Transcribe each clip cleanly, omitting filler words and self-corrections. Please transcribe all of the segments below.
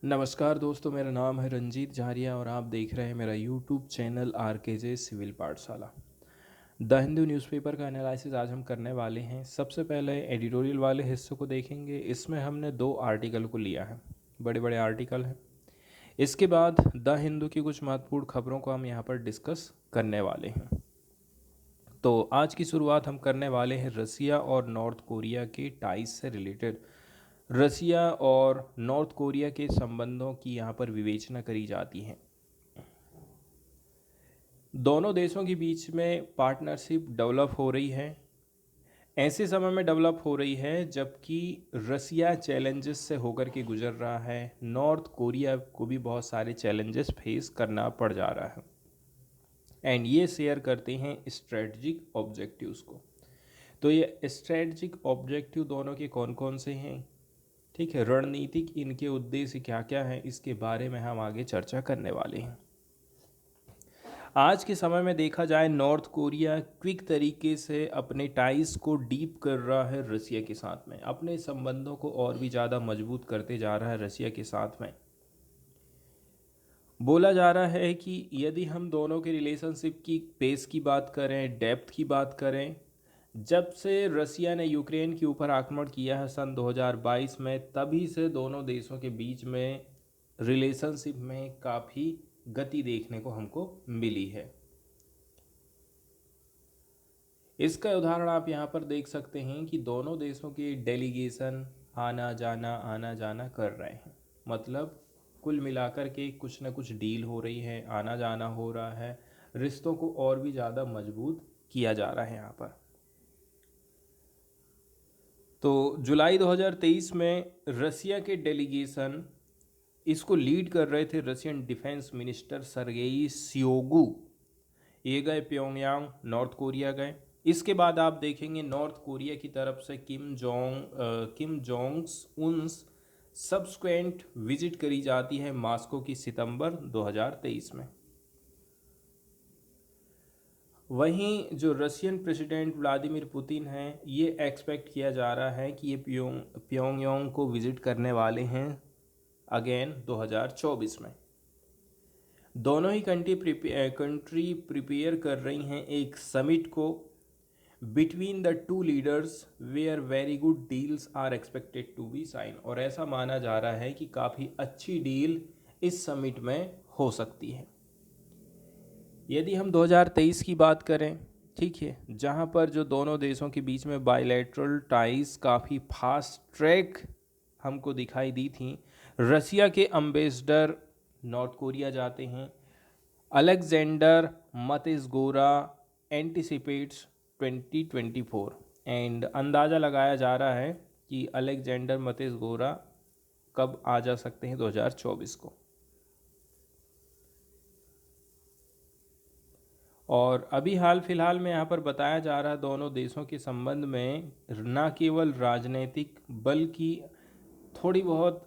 नमस्कार दोस्तों, मेरा नाम है रंजीत झारिया और आप देख रहे हैं मेरा यूट्यूब चैनल RKJ सिविल पाठशाला। द हिंदू न्यूज़पेपर का एनालिसिस आज हम करने वाले हैं। सबसे पहले एडिटोरियल वाले हिस्से को देखेंगे। इसमें हमने दो आर्टिकल को लिया है, बड़े बड़े आर्टिकल हैं। इसके बाद द हिंदू की कुछ महत्वपूर्ण खबरों को हम यहाँ पर डिस्कस करने वाले हैं। तो आज की शुरुआत हम करने वाले हैं रसिया और नॉर्थ कोरिया के टाइज से रिलेटेड। रसिया और नॉर्थ कोरिया के संबंधों की यहाँ पर विवेचना करी जाती है। दोनों देशों के बीच में पार्टनरशिप डेवलप हो रही है। ऐसे समय में डेवलप हो रही है जबकि रसिया चैलेंजेस से होकर के गुजर रहा है। नॉर्थ कोरिया को भी बहुत सारे चैलेंजेस फेस करना पड़ जा रहा है एंड ये शेयर करते हैं स्ट्रेटजिक ऑब्जेक्टिव्स को। तो ये स्ट्रेटजिक ऑब्जेक्टिव दोनों के कौन कौन से हैं, ठीक है, रणनीतिक इनके उद्देश्य क्या क्या हैं, इसके बारे में हम आगे चर्चा करने वाले हैं। आज के समय में देखा जाए नॉर्थ कोरिया क्विक तरीके से अपने टाइज को डीप कर रहा है रसिया के साथ में, अपने संबंधों को और भी ज़्यादा मजबूत करते जा रहा है रसिया के साथ में। बोला जा रहा है कि यदि हम दोनों के रिलेशनशिप की पेस की बात करें, डेप्थ की बात करें, जब से रसिया ने यूक्रेन के ऊपर आक्रमण किया है सन 2022 में, तभी से दोनों देशों के बीच में रिलेशनशिप में काफ़ी गति देखने को हमको मिली है। इसका उदाहरण आप यहाँ पर देख सकते हैं कि दोनों देशों के डेलीगेशन आना जाना कर रहे हैं। मतलब कुल मिलाकर के कुछ ना कुछ डील हो रही है, आना जाना हो रहा है, रिश्तों को और भी ज़्यादा मजबूत किया जा रहा है यहाँ पर। तो जुलाई 2023 में रसिया के डेलीगेशन इसको लीड कर रहे थे Russian defence minister Sergei Shoigu. ये गए प्योंगयांग, नॉर्थ कोरिया गए। इसके बाद आप देखेंगे नॉर्थ कोरिया की तरफ से किम जोंग्स उन सब्सक्वेंट विजिट करी जाती है मॉस्को की सितंबर 2023 में। वहीं जो रशियन प्रेसिडेंट व्लादिमीर पुतिन हैं, ये एक्सपेक्ट किया जा रहा है कि ये प्योंगयांग को विजिट करने वाले हैं अगेन 2024 में। दोनों ही कंट्री प्रिपेयर कर रही हैं एक समिट को between the two leaders where very good deals are expected to be sign. और ऐसा माना जा रहा है कि काफ़ी अच्छी डील इस समिट में हो सकती है। यदि हम 2023 की बात करें, ठीक है, जहां पर जो दोनों देशों के बीच में बायलैटरल टाइज काफ़ी फास्ट ट्रैक हमको दिखाई दी थी। रसिया के अम्बेसडर नॉर्थ कोरिया जाते हैं। अलेक्जेंडर मतेसगोरा एंटिसिपेट्स 2024 एंड अंदाज़ा लगाया जा रहा है कि अलेक्जेंडर मतेसगोरा कब आ जा सकते हैं 2024 को। और अभी हाल फिलहाल में यहाँ पर बताया जा रहा है दोनों देशों के संबंध में न केवल राजनीतिक बल्कि थोड़ी बहुत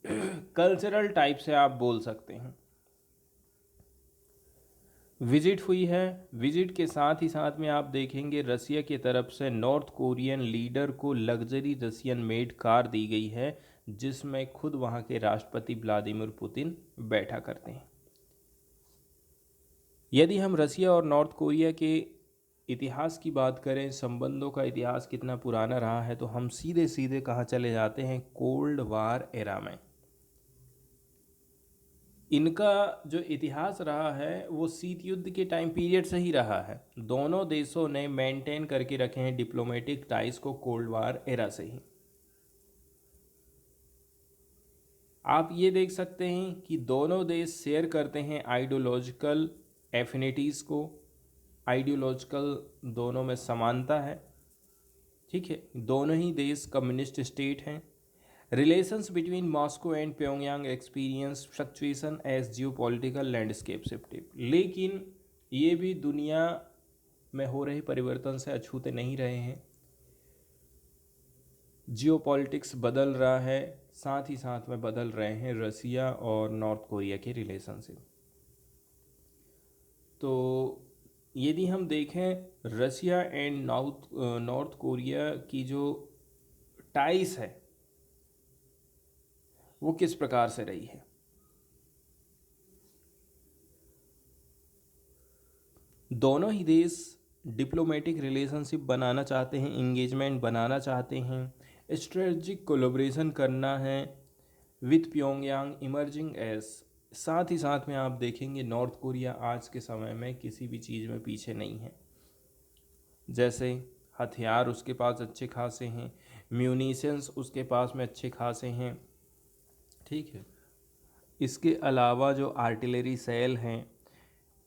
कल्चरल टाइप से आप बोल सकते हैं विजिट हुई है। विजिट के साथ ही साथ में आप देखेंगे रसिया की तरफ से नॉर्थ कोरियन लीडर को लग्जरी रसियन मेड कार दी गई है, जिसमें खुद वहाँ के राष्ट्रपति व्लादिमीर पुतिन बैठा करते हैं। यदि हम रसिया और नॉर्थ कोरिया के इतिहास की बात करें, संबंधों का इतिहास कितना पुराना रहा है, तो हम सीधे सीधे कहाँ चले जाते हैं, कोल्ड वार एरा में। इनका जो इतिहास रहा है वो शीत युद्ध के टाइम पीरियड से ही रहा है। दोनों देशों ने मेंटेन करके रखे हैं डिप्लोमेटिक टाइज को कोल्ड वार एरा से ही। आप ये देख सकते हैं कि दोनों देश शेयर करते हैं आइडियोलॉजिकल एफिनिटीज़ को, आइडियोलॉजिकल दोनों में समानता है, ठीक है। दोनों ही देश कम्युनिस्ट स्टेट हैं। Relations between Moscow and Pyongyang experience fluctuation as geo political landscape shifted. लेकिन ये भी दुनिया में हो रहे परिवर्तन से अछूते नहीं रहे हैं। जियो पॉलिटिक्स बदल रहा है, साथ ही साथ में बदल रहे हैं रसिया और नॉर्थ कोरिया के रिलेशनशिप। तो यदि हम देखें रसिया एंड नॉर्थ कोरिया की जो टाइस है, वो किस प्रकार से रही है। दोनों ही देश डिप्लोमेटिक रिलेशनशिप बनाना चाहते हैं, इंगेजमेंट बनाना चाहते हैं, स्ट्रेटजिक कोलैबोरेशन करना है विथ प्योंगयांग इमर्जिंग एज। साथ ही साथ में आप देखेंगे नॉर्थ कोरिया आज के समय में किसी भी चीज़ में पीछे नहीं है। जैसे हथियार उसके पास अच्छे खासे हैं, म्यूनिशंस उसके पास में अच्छे खासे हैं, ठीक है। इसके अलावा जो आर्टिलरी सेल हैं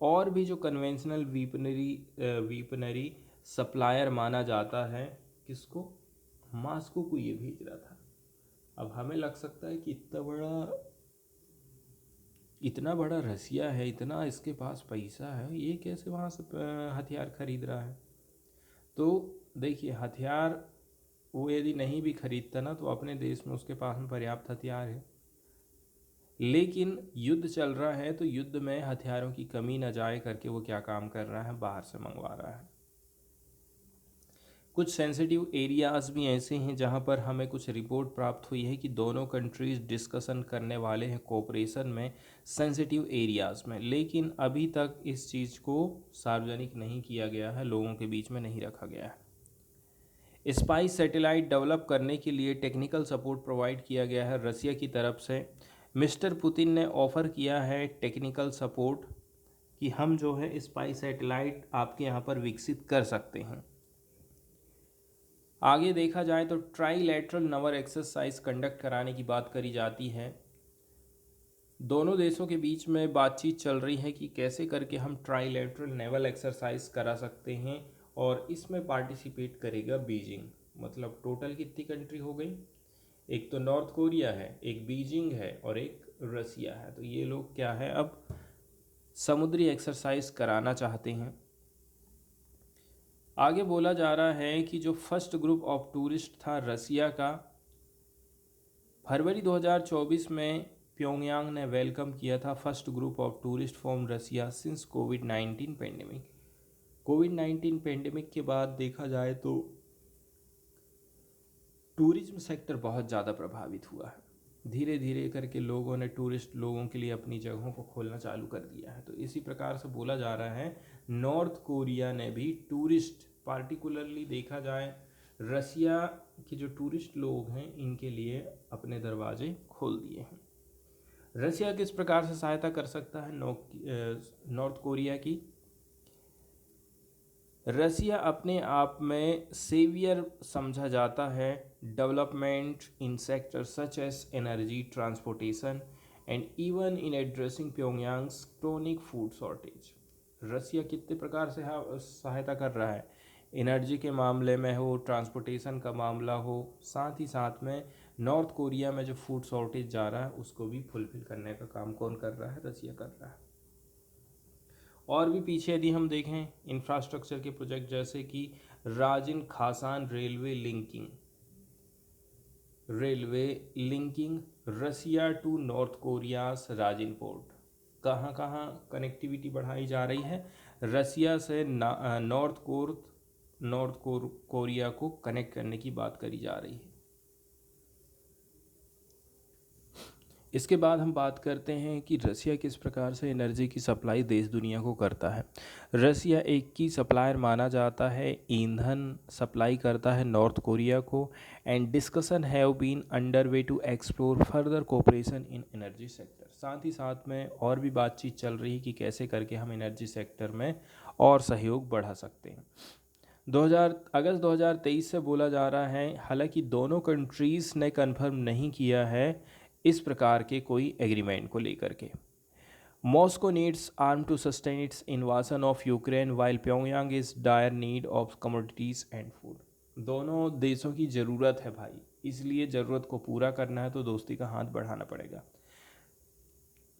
और भी जो कन्वेंशनल वीपनरी सप्लायर माना जाता है, किसको, मॉस्को को ये भेज रहा था। अब हमें लग सकता है कि इतना बड़ा रसिया है, इतना इसके पास पैसा है, ये कैसे वहाँ से हथियार खरीद रहा है। तो देखिए हथियार वो यदि नहीं भी खरीदता ना, तो अपने देश में उसके पास में पर्याप्त हथियार है, लेकिन युद्ध चल रहा है तो युद्ध में हथियारों की कमी न जाए करके वो क्या काम कर रहा है, बाहर से मंगवा रहा है। कुछ सेंसिटिव एरियाज़ भी ऐसे हैं जहां पर हमें कुछ रिपोर्ट प्राप्त हुई है कि दोनों कंट्रीज़ डिस्कशन करने वाले हैं कोऑपरेशन में सेंसिटिव एरियाज़ में, लेकिन अभी तक इस चीज़ को सार्वजनिक नहीं किया गया है, लोगों के बीच में नहीं रखा गया है। स्पाइस सैटेलाइट डेवलप करने के लिए टेक्निकल सपोर्ट प्रोवाइड किया गया है रसिया की तरफ से। मिस्टर पुतिन ने ऑफ़र किया है टेक्निकल सपोर्ट कि हम जो है स्पाइस सैटेलाइट आपके यहाँ पर विकसित कर सकते हैं। आगे देखा जाए तो ट्राईलैटरल नवर एक्सरसाइज कंडक्ट कराने की बात करी जाती है। दोनों देशों के बीच में बातचीत चल रही है कि कैसे करके हम ट्राईलैटरल नेवल एक्सरसाइज करा सकते हैं, और इसमें पार्टिसिपेट करेगा बीजिंग। मतलब टोटल कितनी कंट्री हो गई, एक तो नॉर्थ कोरिया है, एक बीजिंग है और एक रसिया है। तो ये लोग क्या है, अब समुद्री एक्सरसाइज कराना चाहते हैं। आगे बोला जा रहा है कि जो फर्स्ट ग्रुप ऑफ टूरिस्ट था रसिया का, फरवरी 2024 में प्योंगयांग ने वेलकम किया था first group of tourist from Russia since कोविड-19 पेंडेमिक। कोविड-19 पेंडेमिक के बाद देखा जाए तो टूरिज्म सेक्टर बहुत ज़्यादा प्रभावित हुआ है। धीरे धीरे करके लोगों ने टूरिस्ट लोगों के लिए अपनी जगहों को खोलना चालू कर दिया है। तो इसी प्रकार से बोला जा रहा है नॉर्थ कोरिया ने भी टूरिस्ट, पार्टिकुलरली देखा जाए रसिया के जो टूरिस्ट लोग हैं, इनके लिए अपने दरवाजे खोल दिए हैं। रसिया किस प्रकार से सहायता कर सकता है नॉर्थ कोरिया की। रसिया अपने आप में सेवियर समझा जाता है development in sector such as energy, transportation and even in addressing Pyongyang's chronic food shortage. Russia कितने प्रकार से सहायता कर रहा है, एनर्जी के मामले में हो, ट्रांसपोर्टेशन का मामला हो, साथ ही साथ में नॉर्थ कोरिया में जो फूड शॉर्टेज जा रहा है उसको भी फुलफिल करने का काम कौन कर रहा है, रसिया कर रहा है। और भी पीछे यदि हम देखें इंफ्रास्ट्रक्चर के प्रोजेक्ट जैसे कि Rajin Khasan railway linking Russia to North Korea's Rajin port, कहाँ कहाँ कनेक्टिविटी बढ़ाई जा रही है, रसिया से नॉर्थ कोरिया को कनेक्ट करने की बात करी जा रही है। इसके बाद हम बात करते हैं कि रसिया किस प्रकार से एनर्जी की सप्लाई देश दुनिया को करता है। रसिया एक की सप्लायर माना जाता है, ईंधन सप्लाई करता है नॉर्थ कोरिया को, and discussion have been under way to explore further cooperation in energy sector. साथ ही साथ में और भी बातचीत चल रही है कि कैसे करके हम एनर्जी सेक्टर में और सहयोग बढ़ा सकते हैं। अगस्त 2023 से बोला जा रहा है, हालांकि दोनों कंट्रीज़ ने कन्फर्म नहीं किया है इस प्रकार के कोई एग्रीमेंट को लेकर के। Moscow needs arm to sustain its invasion of Ukraine while Pyongyang is dire need of commodities and food. दोनों देशों की ज़रूरत है भाई, इसलिए ज़रूरत को पूरा करना है तो दोस्ती का हाथ बढ़ाना पड़ेगा।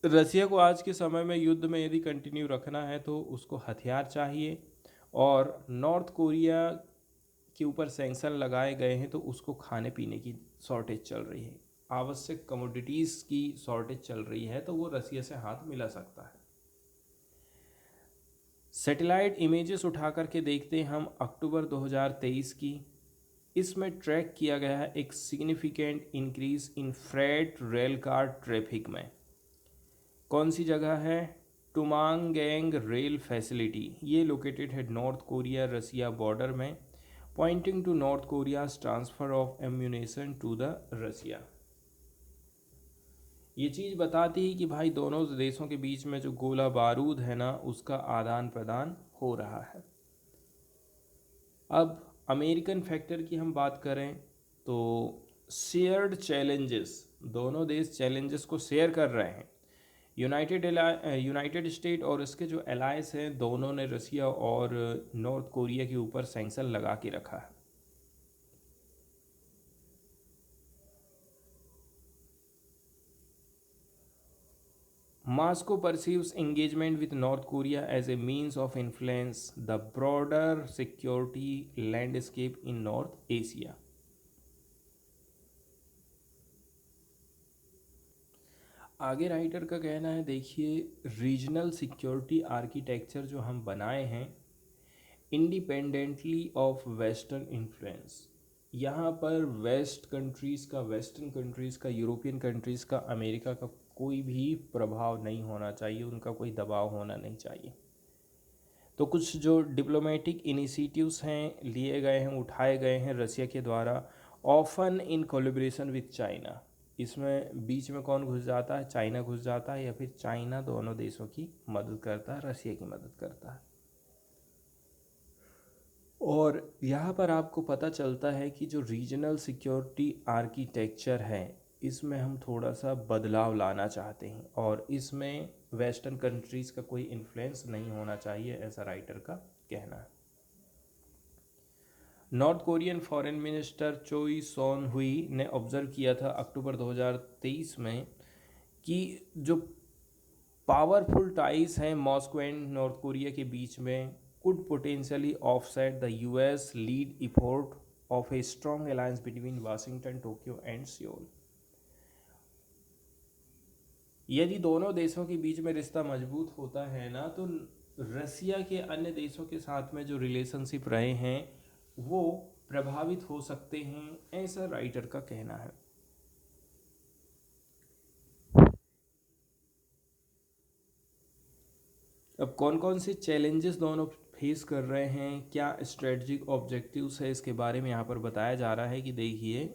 रसिया को आज के समय में युद्ध में यदि कंटिन्यू रखना है तो उसको हथियार चाहिए, और नॉर्थ कोरिया के ऊपर सैंक्शन लगाए गए हैं तो उसको खाने पीने की शॉर्टेज चल रही है, आवश्यक कमोडिटीज़ की शॉर्टेज चल रही है, तो वो रसिया से हाथ मिला सकता है। सैटेलाइट इमेजेस उठा करके देखते हैं हम अक्टूबर 2023 की। इसमें ट्रैक किया गया है एक significant increase in freight rail car traffic में। कौन सी जगह है? टुमांगेंग रेल फैसिलिटी, ये लोकेटेड है नॉर्थ कोरिया रसिया बॉर्डर में, pointing to North Korea's transfer of ammunition to the Russia. ये चीज़ बताती है कि भाई दोनों देशों के बीच में जो गोला बारूद है ना, उसका आदान प्रदान हो रहा है। अब अमेरिकन फैक्टर की हम बात करें तो शेयर्ड चैलेंजेस, दोनों देश चैलेंजेस को शेयर कर रहे हैं। यूनाइटेड स्टेट और इसके जो एलायंस हैं, दोनों ने रसिया और नॉर्थ कोरिया के ऊपर सैंक्शन लगा के रखा है। Moscow perceives engagement with North Korea as a means of influence the broader security landscape in North Asia. आगे राइटर का कहना है, देखिए रीजनल सिक्योरिटी आर्किटेक्चर जो हम बनाए हैं इंडिपेंडेंटली ऑफ वेस्टर्न इन्फ्लुएंस, यहाँ पर वेस्टर्न कंट्रीज़ का, यूरोपियन कंट्रीज़ का, अमेरिका का कोई भी प्रभाव नहीं होना चाहिए, उनका कोई दबाव होना नहीं चाहिए। तो कुछ जो डिप्लोमेटिक इनिशिएटिव्स हैं लिए गए हैं, उठाए गए हैं रसिया के द्वारा, often in collaboration with China. इसमें बीच में कौन घुस जाता है? चाइना घुस जाता है, या फिर चाइना दोनों देशों की मदद करता है, रसिया की मदद करता है। और यहाँ पर आपको पता चलता है कि जो रीजनल सिक्योरिटी आर्किटेक्चर है, इसमें हम थोड़ा सा बदलाव लाना चाहते हैं और इसमें वेस्टर्न कंट्रीज़ का कोई इन्फ्लुएंस नहीं होना चाहिए, ऐसा राइटर का कहना है। नॉर्थ कोरियन फॉरेन मिनिस्टर चोई सोन हुई ने ऑब्जर्व किया था अक्टूबर 2023 में कि जो पावरफुल टाइज हैं मॉस्को एंड नॉर्थ कोरिया के बीच में could potentially offset the US lead effort of a strong alliance between Washington, Tokyo and Seoul. यदि दोनों देशों के बीच में रिश्ता मजबूत होता है ना, तो रसिया के अन्य देशों के साथ में जो रिलेशनशिप रहे हैं वो प्रभावित हो सकते हैं, ऐसा राइटर का कहना है। अब कौन कौन से चैलेंजेस दोनों फेस कर रहे हैं, क्या स्ट्रेटजिक ऑब्जेक्टिव्स है, इसके बारे में यहाँ पर बताया जा रहा है कि देखिए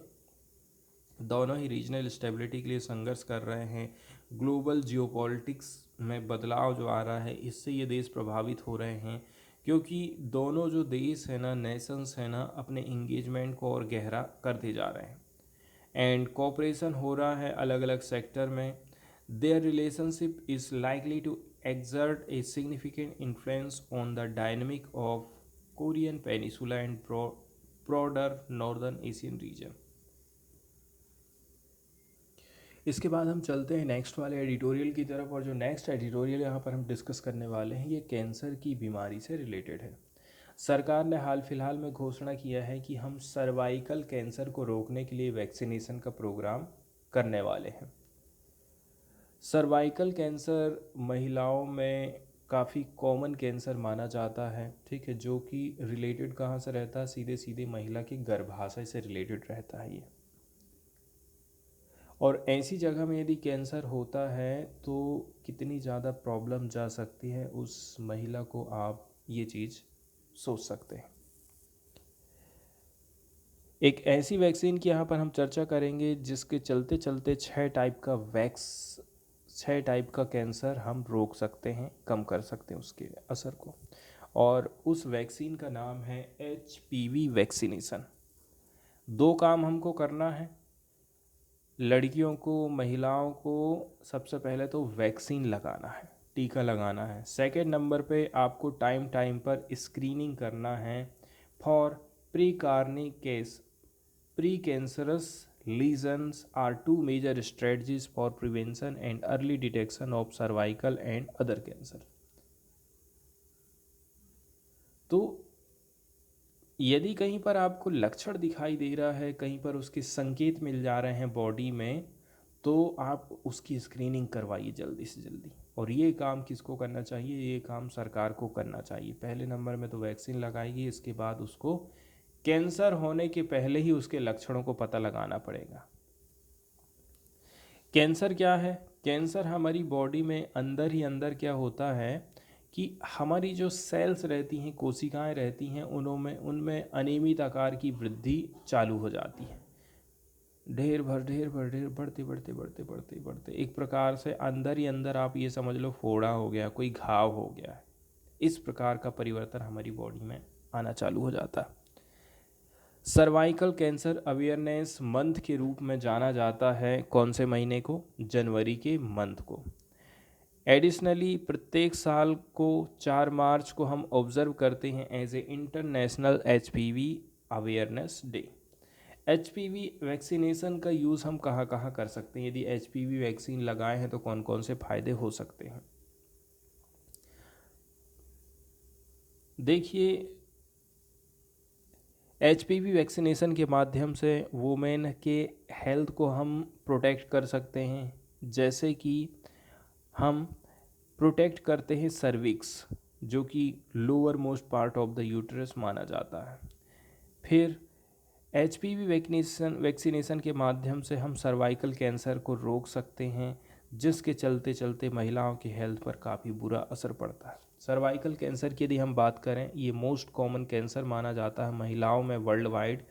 दोनों ही रीजनल स्टेबिलिटी के लिए संघर्ष कर रहे हैं। ग्लोबल जियोपॉलिटिक्स में बदलाव जो आ रहा है, इससे ये देश प्रभावित हो रहे हैं, क्योंकि दोनों जो देश है ना, नेशंस है ना, अपने इंगेजमेंट को और गहरा करते जा रहे हैं एंड कोऑपरेशन हो रहा है अलग अलग सेक्टर में। Their relationship is likely to exert a significant influence on the dynamic of Korean Peninsula and broader Northern Asian region. इसके बाद हम चलते हैं नेक्स्ट वाले एडिटोरियल की तरफ, और जो नेक्स्ट एडिटोरियल यहाँ पर हम डिस्कस करने वाले हैं ये कैंसर की बीमारी से रिलेटेड है। सरकार ने हाल फिलहाल में घोषणा किया है कि हम सर्वाइकल कैंसर को रोकने के लिए वैक्सीनेशन का प्रोग्राम करने वाले हैं। सर्वाइकल कैंसर महिलाओं में काफ़ी कॉमन कैंसर माना जाता है, ठीक है, जो कि रिलेटेड कहाँ से रहता है? सीधे सीधे महिला के गर्भाशय से रिलेटेड रहता है ये। और ऐसी जगह में यदि कैंसर होता है तो कितनी ज़्यादा प्रॉब्लम जा सकती है उस महिला को, आप ये चीज़ सोच सकते हैं। एक ऐसी वैक्सीन की यहाँ पर हम चर्चा करेंगे जिसके चलते चलते 6 टाइप का कैंसर हम रोक सकते हैं, कम कर सकते हैं उसके असर को, और उस वैक्सीन का नाम है HPV वैक्सीनेशन। 2 काम हमको करना है, लड़कियों को, महिलाओं को सबसे पहले तो वैक्सीन लगाना है, टीका लगाना है। सेकेंड नंबर पे आपको टाइम टाइम पर स्क्रीनिंग करना है for pre-cancerous lesions are 2 major strategies for prevention and early detection of cervical and other cancer. तो यदि कहीं पर आपको लक्षण दिखाई दे रहा है, कहीं पर उसके संकेत मिल जा रहे हैं बॉडी में, तो आप उसकी स्क्रीनिंग करवाइए जल्दी से जल्दी। और ये काम किसको करना चाहिए? ये काम सरकार को करना चाहिए। पहले नंबर में तो वैक्सीन लगाएगी, इसके बाद उसको कैंसर होने के पहले ही उसके लक्षणों को पता लगाना पड़ेगा। कैंसर क्या है? कैंसर हमारी बॉडी में अंदर ही अंदर क्या होता है कि हमारी जो सेल्स रहती हैं, कोशिकाएं रहती हैं, उनमें अनियमित आकार की वृद्धि चालू हो जाती है। ढेर बढ़ते बढ़ते बढ़ते बढ़ते बढ़ते एक प्रकार से अंदर ही अंदर आप ये समझ लो फोड़ा हो गया, कोई घाव हो गया है। इस प्रकार का परिवर्तन हमारी बॉडी में आना चालू हो जाता है। सर्वाइकल कैंसर अवेयरनेस मंथ के रूप में जाना जाता है कौन से महीने को? जनवरी के मंथ को। एडिशनली प्रत्येक साल को 4 मार्च को हम ऑब्जर्व करते हैं as a international HPV awareness day. HPV vaccination का यूज़ हम कहाँ कहाँ कर सकते हैं? यदि HPV वैक्सीन लगाए हैं तो कौन कौन से फायदे हो सकते हैं? देखिए, HPV वैक्सीनेशन के माध्यम से वुमेन के हेल्थ को हम प्रोटेक्ट कर सकते हैं। जैसे कि हम प्रोटेक्ट करते हैं सर्विक्स, जो कि lower most part of the uterus माना जाता है। फिर HPV वैक्सीनेशन के माध्यम से हम सर्वाइकल कैंसर को रोक सकते हैं, जिसके चलते चलते महिलाओं की हेल्थ पर काफ़ी बुरा असर पड़ता है। सर्वाइकल कैंसर की यदि हम बात करें, ये मोस्ट कॉमन कैंसर माना जाता है महिलाओं में world wide.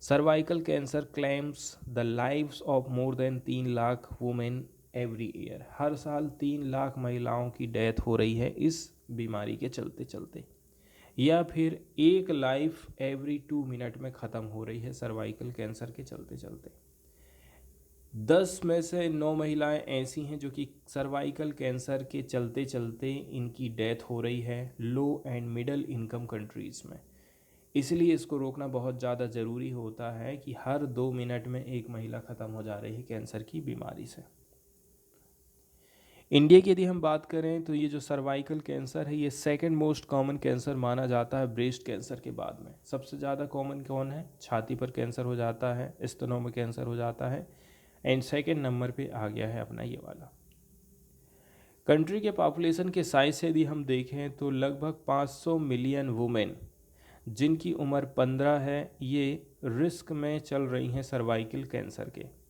Cervical cancer claims the lives of more than 3 lakh women every year. हर साल 3 लाख महिलाओं की डेथ हो रही है इस बीमारी के चलते चलते, या फिर एक लाइफ एवरी 2 मिनट में ख़त्म हो रही है सर्वाइकल कैंसर के चलते चलते। 10 में से 9 महिलाएं ऐसी हैं जो कि सर्वाइकल कैंसर के चलते चलते इनकी डेथ हो रही है लो एंड मिडल इनकम कंट्रीज़ में। इसलिए इसको रोकना बहुत ज़्यादा ज़रूरी होता है कि हर 2 मिनट में एक महिला ख़त्म हो जा रही है कैंसर की बीमारी से। इंडिया की यदि हम बात करें तो ये जो सर्वाइकल कैंसर है, ये सेकंड मोस्ट कॉमन कैंसर माना जाता है ब्रेस्ट कैंसर के बाद में। सबसे ज़्यादा कॉमन कौन है? छाती पर कैंसर हो जाता है, स्तनों में कैंसर हो जाता है, एंड सेकंड नंबर पे आ गया है अपना ये वाला। कंट्री के पॉपुलेशन के साइज से यदि हम देखें तो लगभग 500 मिलियन वुमेन जिनकी उम्र 15 है, ये रिस्क में चल रही हैं सर्वाइकल कैंसर के।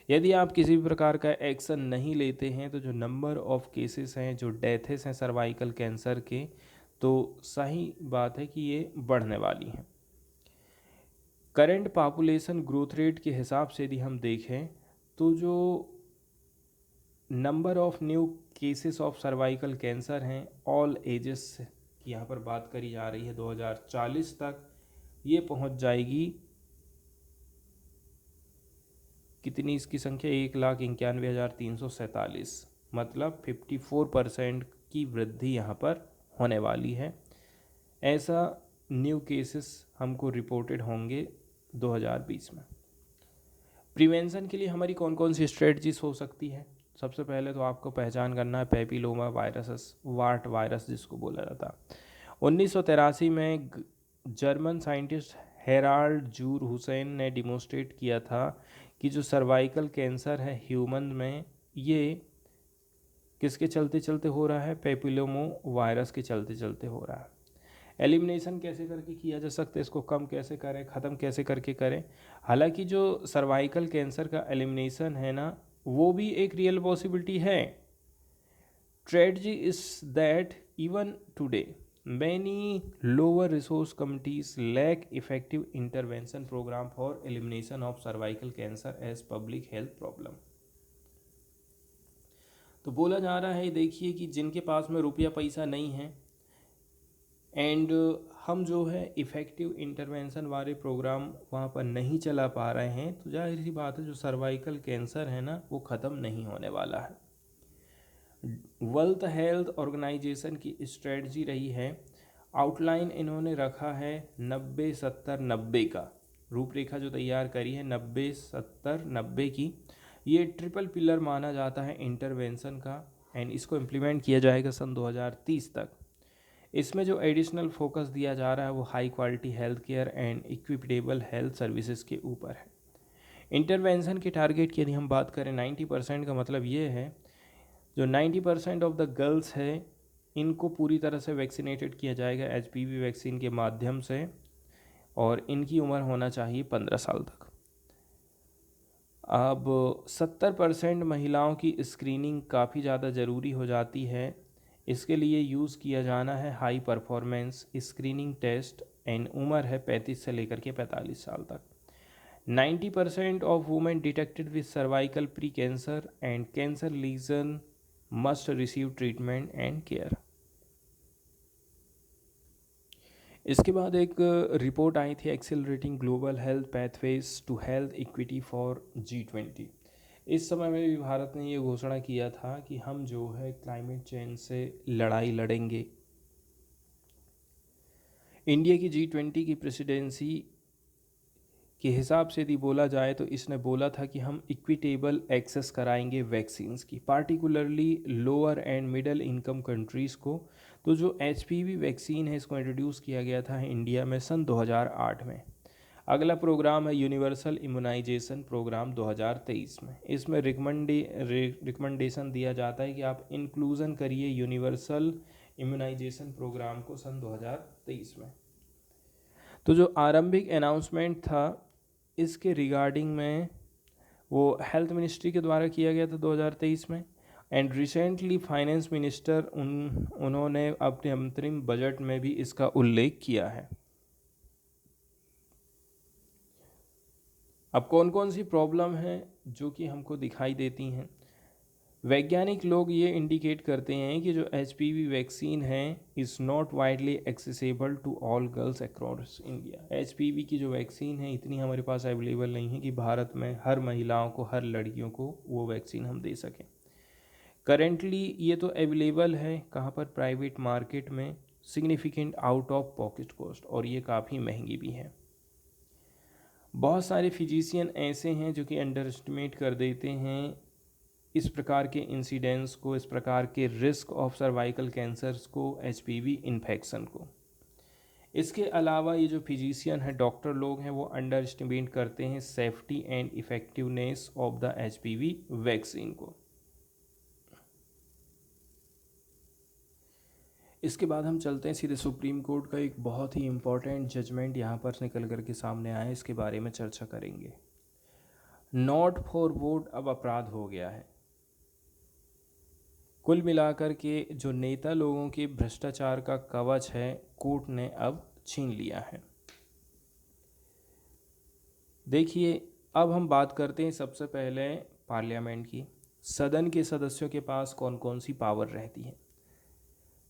यदि आप किसी भी प्रकार का एक्शन नहीं लेते हैं तो जो नंबर ऑफ केसेस हैं, जो डेथेस हैं सर्वाइकल कैंसर के, तो सही बात है कि ये बढ़ने वाली हैं। करंट पॉपुलेशन ग्रोथ रेट के हिसाब से यदि हम देखें तो जो number of new cases of cervical cancer हैं ऑल एजेस की यहाँ पर बात करी जा रही है, 2040 तक ये पहुँच जाएगी कितनी? इसकी संख्या 1,91,347, मतलब 54% की वृद्धि यहाँ पर होने वाली है। ऐसा न्यू केसेस हमको रिपोर्टेड होंगे 2020 में। प्रिवेंशन के लिए हमारी कौन कौन सी स्ट्रेटजीज हो सकती है? सबसे पहले तो आपको पहचान करना है पैपिलोमा वायरस, वार्ट वायरस जिसको बोला जाता है। 1983 में जर्मन साइंटिस्ट हेराल्ड जूर हुसैन ने डिमोस्ट्रेट किया था कि जो सर्वाइकल कैंसर है ह्यूमन में, ये किसके चलते चलते हो रहा है? पैपिलोमो वायरस के चलते चलते हो रहा है। एलिमिनेशन कैसे करके किया जा सकता है, इसको कम कैसे करें, ख़त्म कैसे करके करें? हालांकि जो सर्वाइकल कैंसर का एलिमिनेशन है ना, वो भी एक रियल पॉसिबिलिटी है। Tragedy is that even today many lower resource countries lack effective intervention programme for elimination of cervical cancer as public health problem. तो बोला जा रहा है, देखिए कि जिनके पास में रुपया पैसा नहीं है एंड हम जो है इफ़ेक्टिव इंटरवेंशन वाले प्रोग्राम वहाँ पर नहीं चला पा रहे हैं, तो जाहिर सी बात है जो सर्वाइकल कैंसर है ना, वो ख़त्म नहीं होने वाला है। वर्ल्ड हेल्थ ऑर्गेनाइजेशन की स्ट्रेटजी रही है, आउटलाइन इन्होंने रखा है 90-70-90 का, रूपरेखा जो तैयार करी है 90-70-90 की। ये ट्रिपल पिलर माना जाता है इंटरवेंशन का, एंड इसको इम्प्लीमेंट किया जाएगा सन 2030 तक। इसमें जो एडिशनल फोकस दिया जा रहा है वो high quality health care and equitable health services के ऊपर है। इंटरवेंशन के टारगेट की यदि हम बात करें 90% का मतलब ये है जो 90% ऑफ द गर्ल्स है इनको पूरी तरह से वैक्सीनेटेड किया जाएगा HPV वैक्सीन के माध्यम से। और इनकी उम्र होना चाहिए 15 साल तक। अब 70% महिलाओं की स्क्रीनिंग काफ़ी ज़्यादा ज़रूरी हो जाती है। इसके लिए यूज़ किया जाना है high performance screening test and उम्र है 35 से लेकर के 45 साल तक। 90% of women detected with cervical pre cancer and cancer lesion must receive treatment and care. इसके बाद एक रिपोर्ट आई थी accelerating global health pathways to health equity for G20। इस समय में भी भारत ने ये घोषणा किया था कि हम जो है क्लाइमेट चेंज से लड़ाई लड़ेंगे। इंडिया की G20 की प्रेसिडेंसी के हिसाब से यदि बोला जाए तो इसने बोला था कि हम इक्विटेबल एक्सेस कराएंगे वैक्सीन्स की, particularly lower and middle income countries को। तो जो HPV वैक्सीन है इसको इंट्रोड्यूस किया गया था इंडिया में सन 2008 में। अगला प्रोग्राम है यूनिवर्सल इम्यूनाइजेशन प्रोग्राम 2023 में। इसमें रिकमेंडेशन दिया जाता है कि आप इंक्लूज़न करिए यूनिवर्सल इम्यूनाइजेशन प्रोग्राम को सन 2023 में। तो जो आरंभिक अनाउंसमेंट था इसके रिगार्डिंग में वो हेल्थ मिनिस्ट्री के द्वारा किया गया था 2023 में। एंड रिसेंटली फाइनेंस मिनिस्टर उन्होंने अपने अंतरिम बजट में भी इसका उल्लेख किया है। अब कौन कौन सी प्रॉब्लम है जो कि हमको दिखाई देती हैं। वैज्ञानिक लोग ये इंडिकेट करते हैं कि जो HPV वैक्सीन है is not widely accessible to all girls across India. HPV की जो वैक्सीन है इतनी हमारे पास अवेलेबल नहीं है कि भारत में हर महिलाओं को, हर लड़कियों को वो वैक्सीन हम दे सकें। करेंटली ये तो अवेलेबल है कहाँ पर, प्राइवेट मार्केट में, significant out of pocket cost, और ये काफ़ी महंगी भी है। बहुत सारे फिजिशियन ऐसे हैं जो कि अंडर एस्टिमेट कर देते हैं इस प्रकार के इंसिडेंट्स को, इस प्रकार के रिस्क ऑफ सर्वाइकल कैंसर्स को, HPV इन्फेक्शन को। इसके अलावा ये जो फिजिशियन है, डॉक्टर लोग हैं, वो अंडर एस्टिमेट करते हैं safety and effectiveness of the HPV vaccine को। इसके बाद हम चलते हैं सीधे सुप्रीम कोर्ट का एक बहुत ही इम्पॉर्टेंट जजमेंट यहाँ पर निकल कर के सामने आया, इसके बारे में चर्चा करेंगे। नॉट फॉर वोट अब अपराध हो गया है। कुल मिलाकर के जो नेता लोगों के भ्रष्टाचार का कवच है कोर्ट ने अब छीन लिया है। देखिए, अब हम बात करते हैं सबसे पहले पार्लियामेंट की। सदन के सदस्यों के पास कौन कौन सी पावर रहती है।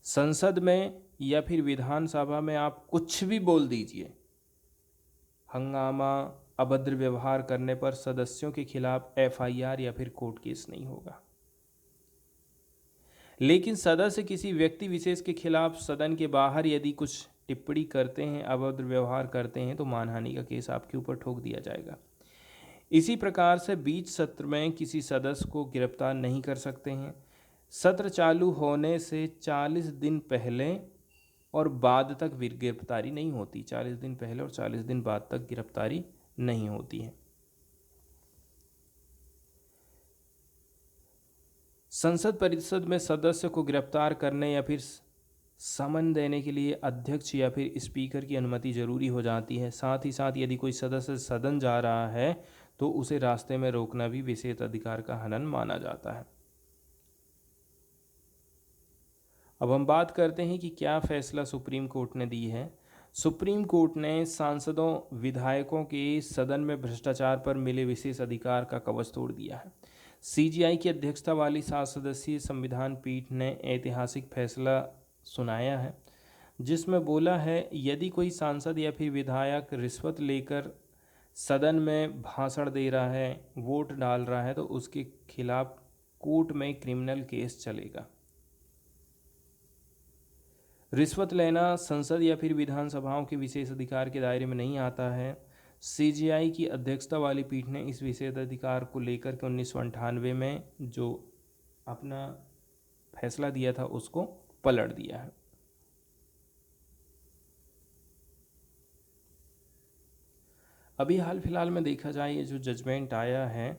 संसद में या फिर विधानसभा में आप कुछ भी बोल दीजिए, हंगामा, अभद्र व्यवहार करने पर सदस्यों के खिलाफ FIR या फिर कोर्ट केस नहीं होगा। लेकिन सदस्य किसी व्यक्ति विशेष के खिलाफ सदन के बाहर यदि कुछ टिप्पणी करते हैं, अभद्र व्यवहार करते हैं, तो मानहानि का केस आपके ऊपर ठोक दिया जाएगा। इसी प्रकार से बीच सत्र में किसी सदस्य को गिरफ्तार नहीं कर सकते हैं। सत्र चालू होने से 40 दिन पहले और बाद तक गिरफ्तारी नहीं होती। 40 दिन पहले और 40 दिन बाद तक गिरफ्तारी नहीं होती है। संसद परिषद में सदस्य को गिरफ्तार करने या फिर समन देने के लिए अध्यक्ष या फिर स्पीकर की अनुमति जरूरी हो जाती है। साथ ही साथ यदि कोई सदस्य सदन जा रहा है तो उसे रास्ते में रोकना भी विशेष अधिकार का हनन माना जाता है। अब हम बात करते हैं कि क्या फैसला सुप्रीम कोर्ट ने दी है। सुप्रीम कोर्ट ने सांसदों, विधायकों के सदन में भ्रष्टाचार पर मिले विशेष अधिकार का कवच तोड़ दिया है। CGI की अध्यक्षता वाली 7 सदस्यीय संविधान पीठ ने ऐतिहासिक फैसला सुनाया है, जिसमें बोला है यदि कोई सांसद या फिर विधायक रिश्वत लेकर सदन में भाषण दे रहा है, वोट डाल रहा है, तो उसके खिलाफ कोर्ट में क्रिमिनल केस चलेगा। रिश्वत लेना संसद या फिर विधानसभाओं के विशेष अधिकार के दायरे में नहीं आता है। CGI की अध्यक्षता वाली पीठ ने इस विशेष अधिकार को लेकर के 1998 में जो अपना फैसला दिया था उसको पलट दिया है। अभी हाल फिलहाल में देखा जाए ये जो जजमेंट आया है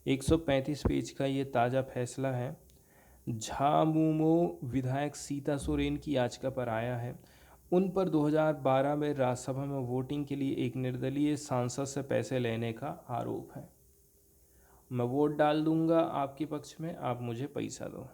135 पेज का ये ताज़ा फैसला है। झामुमो विधायक सीता सोरेन की याचिका पर आया है उन पर 2012 में राज्यसभा में वोटिंग के लिए एक निर्दलीय सांसद से पैसे लेने का आरोप है। मैं वोट डाल दूंगा आपके पक्ष में, आप मुझे पैसा दो।